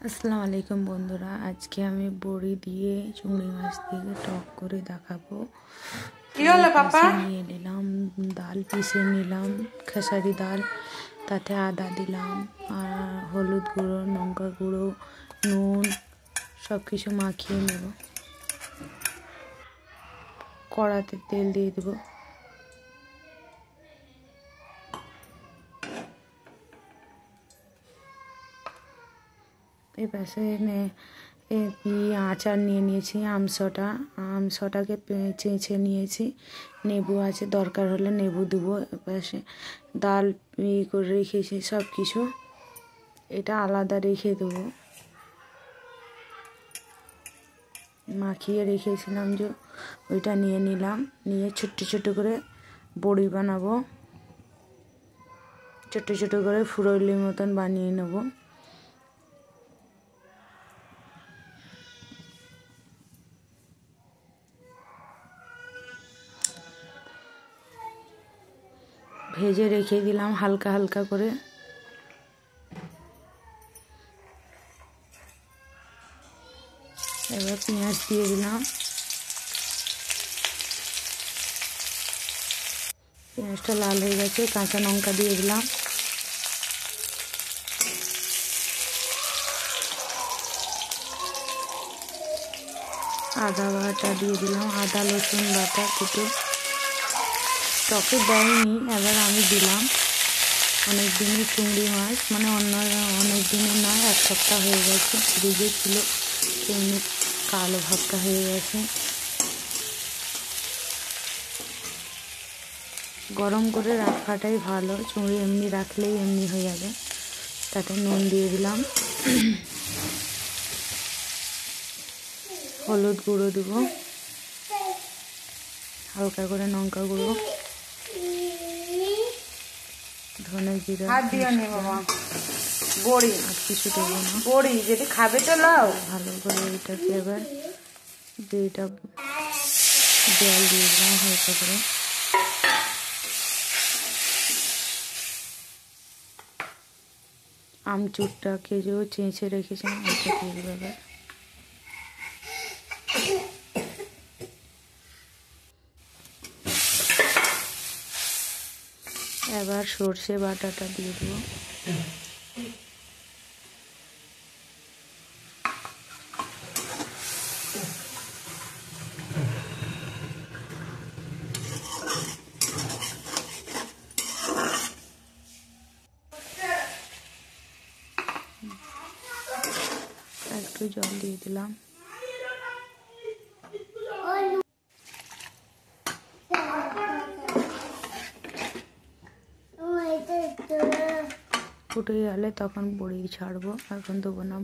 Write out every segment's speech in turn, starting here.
আসসালামু আলাইকুম বন্ধুরা, আজকে আমি বড়ি দিয়ে চিংড়ি মাছ দিয়ে টক করে দেখাবো। কি হলো পাপা? নিয়ে নিলাম ডাল, পিষে নিলাম খেসারি ডাল, তাতে আদা দিলাম আর হলুদ গুঁড়ো, লঙ্কা গুঁড়ো, নুন সব কিছু মাখিয়ে নেব। কড়াতে তেল দিয়ে দেবো। এই পাশে আচার নিয়ে নিয়েছি, আমসটাকে চেঁচে নিয়েছি, নেবু আছে, দরকার হলে নেবু দেবো। পাশে ডাল করে রেখেছি, সব কিছু এটা আলাদা রেখে দেবো। মাখিয়ে রেখেছিলাম যে ওইটা নিয়ে নিলাম, নিয়ে ছোট্ট ছোট করে বড়ি বানাবো। ছোট্ট ছোট করে ফুরোলির মতন বানিয়ে নেব। ভেজে রেখে দিলাম হালকা হালকা করে। এবার পেঁয়াজ দিয়ে দিলাম। পেঁয়াজটা লাল হয়ে গেছে, কাঁচা লঙ্কা দিয়ে দিলাম। আদা বাটা দিয়ে দিলাম, আদা রসুন বাটা দুটো। টকে দেয়নি, এবার আমি দিলাম। অনেক দিনের চিংড়ি মাছ, মানে অনেক দিনের নয়, এক সপ্তাহ হয়ে গেছে, ফ্রিজে ছিল, এমনি কালো ভাবটা হয়ে গেছে। গরম করে রাখাটাই ভালো, চিংড়ি এমনি রাখলেই এমনি হয়ে যাবে। তাতে নুন দিয়ে দিলাম, হলুদ গুঁড়ো দেবো, হালকা করে লঙ্কা গুঁড়ো, ধনে জিরা, বড়ি আর কিছু দেবো না। বড়ি যদি খাবে তো লাও। ভালো করে এটাকে এবার এটা জল দিয়ে দিলাম হালকা করে। আমচুরটাকে যে চেঁচে রেখেছিলাম ওটা দিয়ে দেবো। এবার সর্ষে বাটাটা দিয়ে দেবো। একটু জল দিয়ে দিলাম। ফুটে গেলে তখন বড়ি ছাড়বো, এখন দেবো না।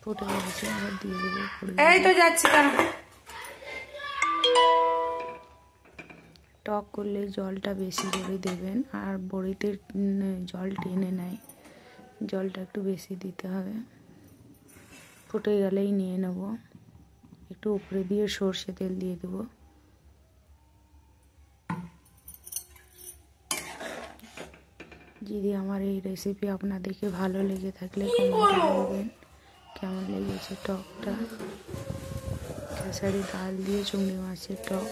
ফুটে গেছে, আবার দিয়ে দেবো বড়ি। এই তো যাচ্ছি। টক করলে জলটা বেশি করে দেবেন, আর বড়িতে জল টেনে নেয়, জলটা একটু বেশি দিতে হবে। ফুটে গেলেই নিয়ে নেব। একটু উপরে দিয়ে সর্ষে তেল দিয়ে দেবো। যদি আমার এই রেসিপি আপনাদেরকে ভালো লেগে থাকলে কমেন্টে বলবেন কেমন লেগেছে টকটা। খেসারি ডাল দিয়ে চিংড়ি মাছের টক।